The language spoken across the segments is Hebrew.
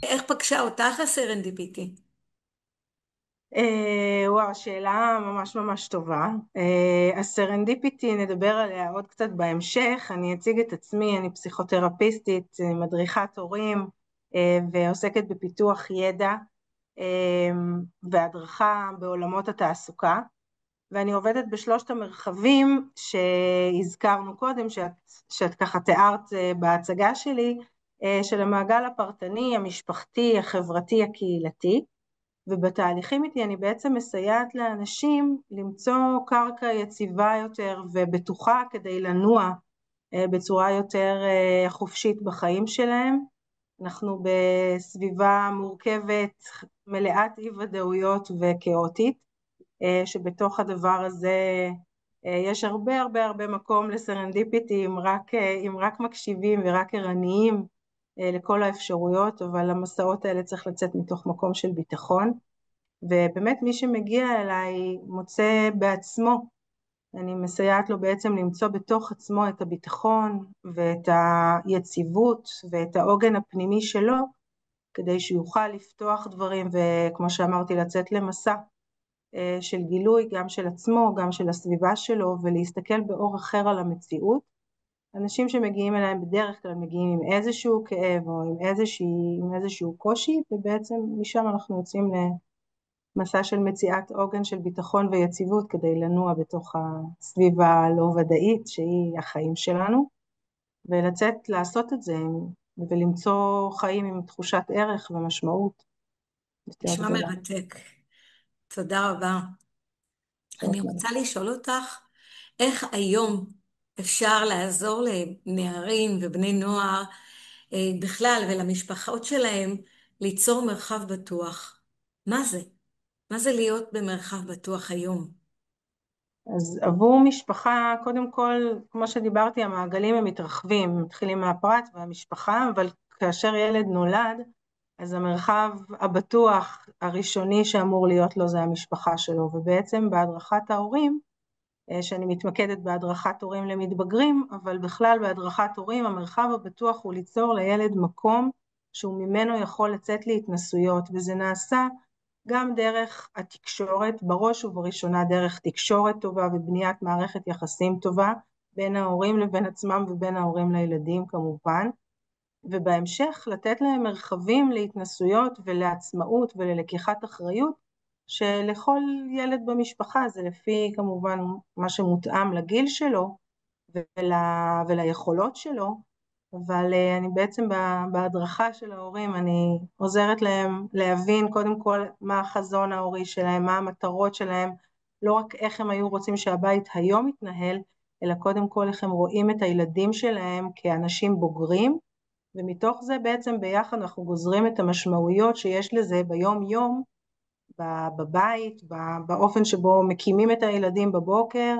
איך פגשה אותך הסרנדיפיטי? וואו, שאלה ממש ממש טובה. הסרנדיפיטי נדבר עליה עוד קצת בהמשך. אני אציג את עצמי, אני פסיכותרפיסטית, מדריכת הורים, ועוסקת בפיתוח ידע אה, והדרכה בעולמות התעסוקה, ואני עובדת בשלושת המרחבים שהזכרנו קודם, שאת ככה תיארת בהצגה שלי, של המעגל הפרטני, המשפחתי, החברתי, הקהילתי. ובתהליכים איתי אני בעצם מסייעת לאנשים למצוא קרקע יציבה יותר ובטוחה כדי לנוע בצורה יותר חופשית בחיים שלהם. אנחנו בסביבה מורכבת, מלאת אי ודאויות וכאוטית, שבתוך הדבר הזה יש הרבה הרבה הרבה מקום לסרנדיפיטי אם רק מקשיבים ורק ערניים לכל האפשרויות, אבל המסעות האלה צריך לצאת מתוך מקום של ביטחון. ובאמת מי שמגיע אליי מוצא בעצמו, אני מסייעת לו בעצם למצוא בתוך עצמו את הביטחון ואת היציבות ואת העוגן הפנימי שלו, כדי שיוכל לפתוח דברים וכמו שאמרתי לצאת למסע של גילוי גם של עצמו, גם של הסביבה שלו, ולהסתכל באור אחר על המציאות. אנשים שמגיעים אליהם בדרך כלל מגיעים עם איזשהו כאב או עם איזשהו קושי, ובעצם משם אנחנו יוצאים מסע של מציאת עוגן של ביטחון ויציבות כדי לנוע בתוך הסביבה הלא ודאית שהיא החיים שלנו, ולצאת לעשות את זה ולמצוא חיים עם תחושת ערך ומשמעות יותר נשמע גדולה. מרתק. תודה רבה. אני רוצה לשאול אותך, איך היום אפשר לעזור לנערים ובני נוער בכלל ולמשפחות שלהם ליצור מרחב בטוח? מה זה? מה זה להיות במרחב בטוח היום? אז עבור משפחה, קודם כל, כמו שדיברתי, המעגלים הם מתרחבים, הם מתחילים מהפרט והמשפחה, אבל כאשר ילד נולד, אז המרחב הבטוח הראשוני שאמור להיות לו זה המשפחה שלו, ובעצם בהדרכת ההורים, שאני מתמקדת בהדרכת הורים למתבגרים, אבל בכלל בהדרכת הורים, המרחב הבטוח הוא ליצור לילד מקום שהוא ממנו יכול לצאת להתנסויות, וזה נעשה גם דרך התקשורת, בראש ובראשונה דרך תקשורת טובה ובניית מערכת יחסים טובה בין ההורים לבין עצמם ובין ההורים לילדים כמובן, ובהמשך לתת להם מרחבים להתנסויות ולעצמאות וללקיחת אחריות, שלכל ילד במשפחה זה לפי כמובן מה שמותאם לגיל שלו וליכולות שלו, אבל אני בעצם בהדרכה של ההורים אני עוזרת להם להבין קודם כל מה החזון ההורי שלהם, מה המטרות שלהם, לא רק איך הם היו רוצים שהבית היום יתנהל, אלא קודם כל איך הם רואים את הילדים שלהם כאנשים בוגרים, ומתוך זה בעצם ביחד אנחנו גוזרים את המשמעויות שיש לזה ביום יום, בבית, באופן שבו מקימים את הילדים בבוקר,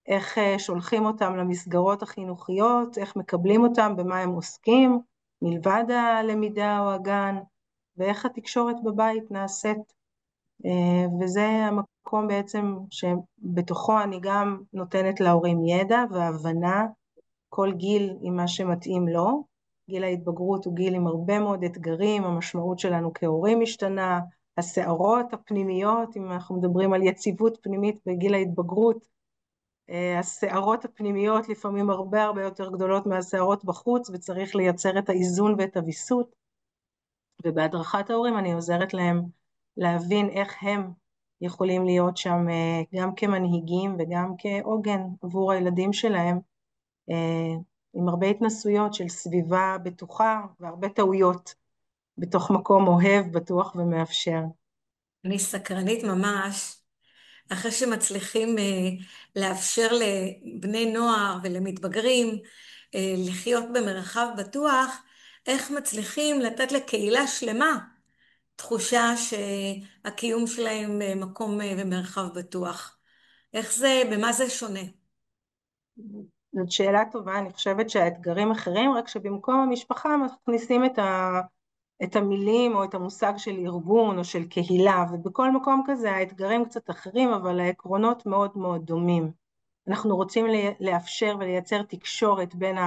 איך שולחים אותם למסגרות החינוכיות, איך מקבלים אותם, במה הם עוסקים, מלבד הלמידה או הגן, ואיך התקשורת בבית נעשית. וזה המקום בעצם שבתוכו אני גם נותנת להורים ידע והבנה, כל גיל עם מה שמתאים לו. גיל ההתבגרות הוא גיל עם הרבה מאוד אתגרים, המשמעות שלנו כהורים משתנה, הסערות הפנימיות, אם אנחנו מדברים על יציבות פנימית בגיל ההתבגרות, הסערות הפנימיות לפעמים הרבה הרבה יותר גדולות מהסערות בחוץ, וצריך לייצר את האיזון ואת הוויסות, ובהדרכת ההורים אני עוזרת להם להבין איך הם יכולים להיות שם גם כמנהיגים וגם כעוגן עבור הילדים שלהם, עם הרבה התנסויות של סביבה בטוחה והרבה טעויות בתוך מקום אוהב, בטוח ומאפשר. אני סקרנית ממש, אחרי שמצליחים לאפשר לבני נוער ולמתבגרים לחיות במרחב בטוח, איך מצליחים לתת לקהילה שלמה תחושה שהקיום שלהם מקום ומרחב בטוח. איך זה, במה זה שונה? זאת שאלה טובה, אני חושבת שהאתגרים אחרים, רק שבמקום המשפחה מכניסים את המילים או את המושג של ארגון או של קהילה, ובכל מקום כזה האתגרים קצת אחרים, אבל העקרונות מאוד מאוד דומים. אנחנו רוצים לאפשר ולייצר תקשורת בין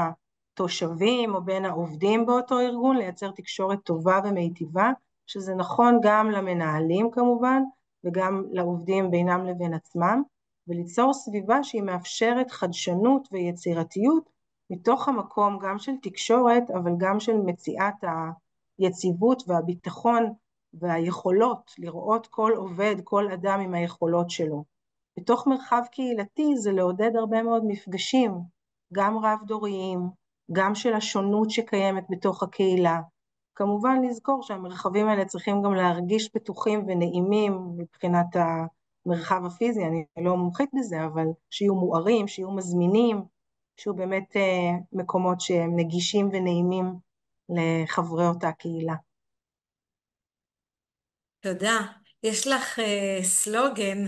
התושבים או בין העובדים באותו ארגון, לייצר תקשורת טובה ומיטיבה, שזה נכון גם למנהלים כמובן, וגם לעובדים בינם לבין עצמם, וליצור סביבה שהיא מאפשרת חדשנות ויצירתיות, מתוך המקום גם של תקשורת, אבל גם של מציאת היציבות והביטחון והיכולות, לראות כל עובד, כל אדם עם היכולות שלו. בתוך מרחב קהילתי זה לעודד הרבה מאוד מפגשים, גם רב דוריים, גם של השונות שקיימת בתוך הקהילה. כמובן לזכור שהמרחבים האלה צריכים גם להרגיש בטוחים ונעימים מבחינת המרחב הפיזי, אני לא מומחית בזה, אבל שיהיו מוארים, שיהיו מזמינים, שיהיו באמת מקומות שהם נגישים ונעימים לחברי אותה קהילה. תודה. יש לך סלוגן.